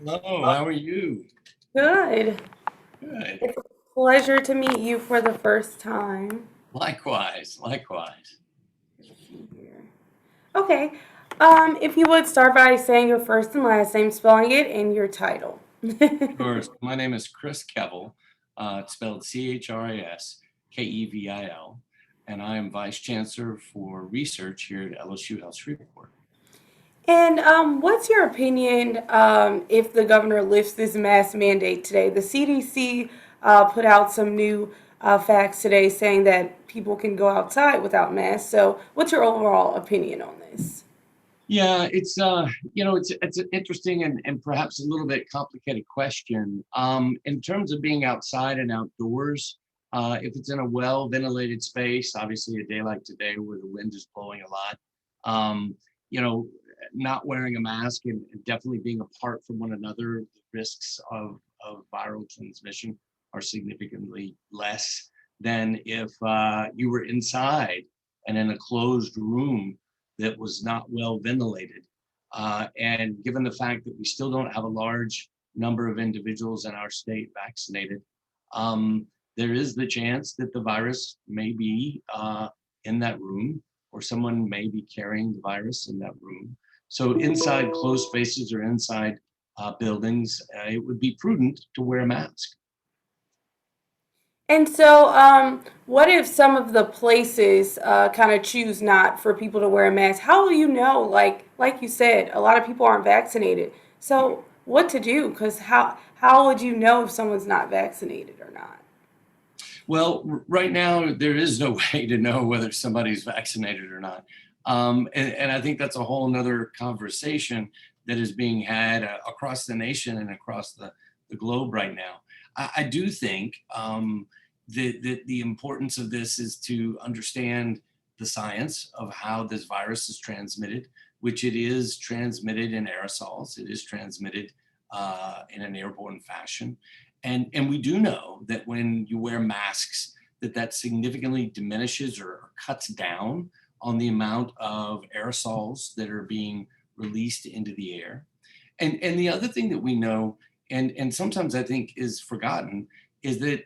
Hello, how are you? Good. Good. It's a pleasure to meet you for the first time. Likewise, likewise. Let's see here. Okay. If you would start by saying your first and last name, spelling it, and your title. Sure. So my name is Chris Kevil. It's spelled Chriskevil, and I am Vice Chancellor for Research here at LSU Health Shreveport. And what's your opinion if the governor lifts this mask mandate today? The CDC put out some new facts today saying that people can go outside without masks. So, what's your overall opinion on this? Yeah, it's an interesting and perhaps a little bit complicated question. In terms of being outside and outdoors, if it's in a well ventilated space, obviously a day like today where the wind is blowing a lot, um, you know, not wearing a mask and definitely being apart from one another, the risks of viral transmission are significantly less than if you were inside and in a closed room that was not well ventilated. And given the fact that we still don't have a large number of individuals in our state vaccinated, um, there is the chance that the virus may be in that room, or someone may be carrying the virus in that room. So, inside closed spaces or inside buildings, it would be prudent to wear a mask. And so, what if some of the places kind of choose not for people to wear a mask? How will you know? Like you said, a lot of people aren't vaccinated. So, what to do? Because how would you know if someone's not vaccinated or not? Well, right now, there is no way to know whether somebody's vaccinated or not. And I think that's a whole nother conversation that is being had across the nation and across the globe right now. I do think that the importance of this is to understand the science of how this virus is transmitted, which it is transmitted in aerosols, it is transmitted in an airborne fashion. And we do know that when you wear masks, that significantly diminishes or cuts down on the amount of aerosols that are being released into the air. And the other thing that we know, and sometimes I think is forgotten, is that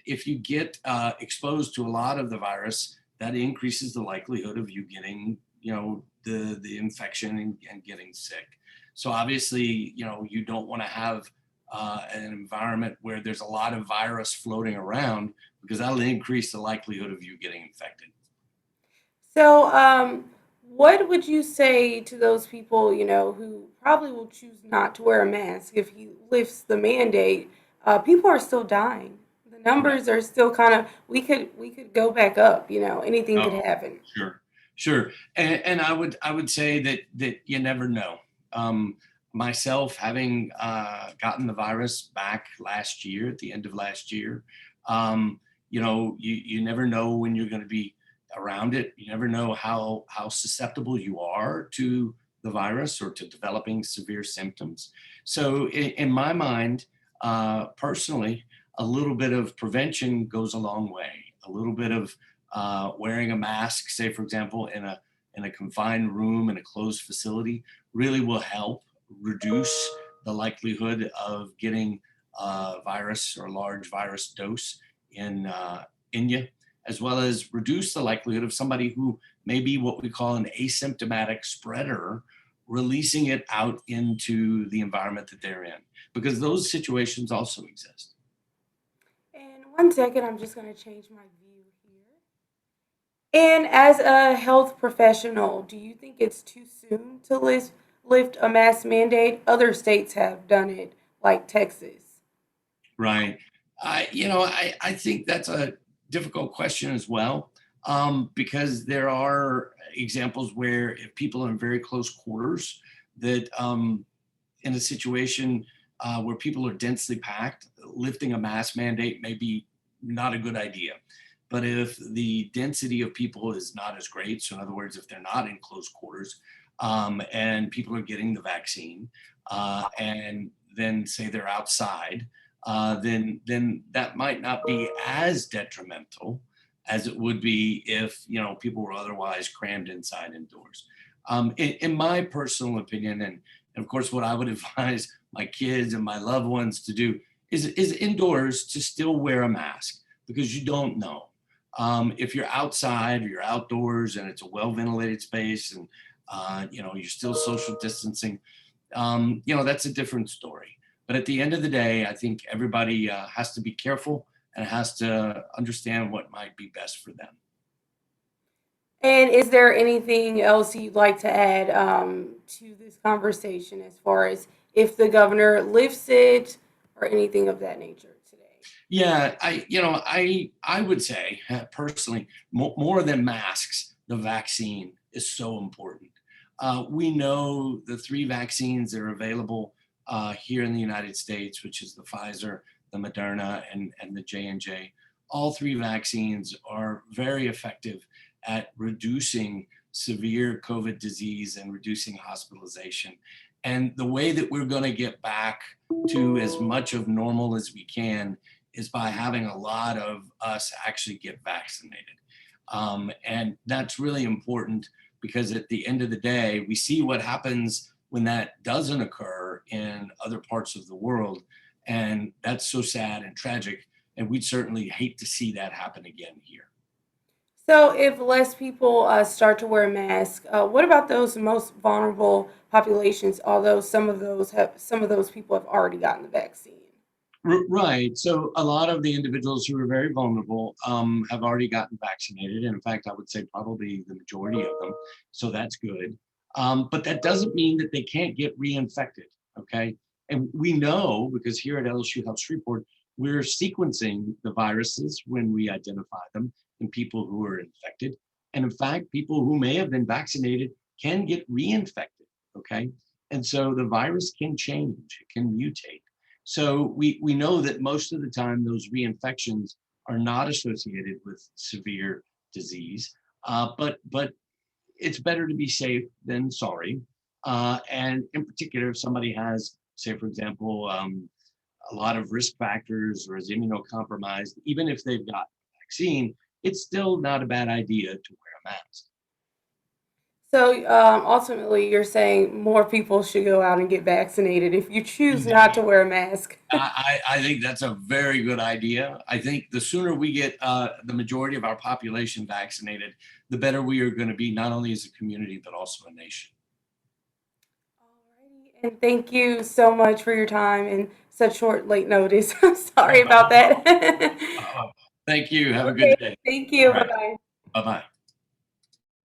if you get exposed to a lot of the virus, that increases the likelihood of you getting, the infection and getting sick. So obviously, you don't want to have an environment where there's a lot of virus floating around because that'll increase the likelihood of you getting infected. So, what would you say to those people, who probably will choose not to wear a mask if he lifts the mandate? People are still dying. The Right. numbers are still kind of. We could go back up. Anything could Oh, happen. sure, sure. And I would say that you never know. Um, Myself, having gotten the virus back last year, at the end of last year, you never know when you're going to be around it. You never know how susceptible you are to the virus or to developing severe symptoms. So, in my mind, personally, a little bit of prevention goes a long way. A little bit of wearing a mask, say for example, in a confined room in a closed facility, really will help reduce the likelihood of getting a virus or a large virus dose in you, as well as reduce the likelihood of somebody who may be what we call an asymptomatic spreader releasing it out into the environment that they're in, because those situations also exist. And 1 second, I'm just going to change my view here. And as a health professional, do you think it's too soon to lift a mask mandate? Other states have done it, like Texas. Right. I think that's a difficult question as well, because there are examples where if people are in very close quarters, that in a situation where people are densely packed, lifting a mask mandate may be not a good idea. But if the density of people is not as great, so in other words, if they're not in close quarters and people are getting the vaccine, and then say they're outside, then that might not be as detrimental as it would be if people were otherwise crammed inside indoors. In my personal opinion, and of course, what I would advise my kids and my loved ones to do is indoors to still wear a mask because you don't know. If you're outside or you're outdoors and it's a well ventilated space and you're still social distancing, that's a different story. But at the end of the day, I think everybody has to be careful and has to understand what might be best for them. And is there anything else you'd like to add to this conversation as far as if the governor lifts it or anything of that nature today? Yeah, I would say personally, more than masks, the vaccine is so important. We know the three vaccines that are available here in the United States, which is the Pfizer, the Moderna, and the J&J. All three vaccines are very effective at reducing severe COVID disease and reducing hospitalization. And the way that we're going to get back to as much of normal as we can is by having a lot of us actually get vaccinated. And that's really important because at the end of the day, we see what happens when that doesn't occur in other parts of the world. And that's so sad and tragic. And we'd certainly hate to see that happen again here. So, if less people start to wear a mask, what about those most vulnerable populations? Although some of those people have already gotten the vaccine. Right. So a lot of the individuals who are very vulnerable have already gotten vaccinated. And in fact, I would say probably the majority of them. So that's good. But that doesn't mean that they can't get reinfected. Okay. And we know because here at LSU Health Shreveport, we're sequencing the viruses when we identify them in people who are infected. And in fact, people who may have been vaccinated can get reinfected. Okay. And so the virus can change, it can mutate. So we know that most of the time those reinfections are not associated with severe disease, but it's better to be safe than sorry. And in particular, if somebody has, say, for example, a lot of risk factors or is immunocompromised, even if they've got vaccine, it's still not a bad idea to wear a mask. So ultimately, you're saying more people should go out and get vaccinated if you choose not to wear a mask. I think that's a very good idea. I think the sooner we get the majority of our population vaccinated, the better we are going to be, not only as a community, but also a nation. Alrighty, and thank you so much for your time and such short late notice. I'm sorry about that. Thank you. Have a good Okay, day. thank All you. Bye right. bye. Bye bye.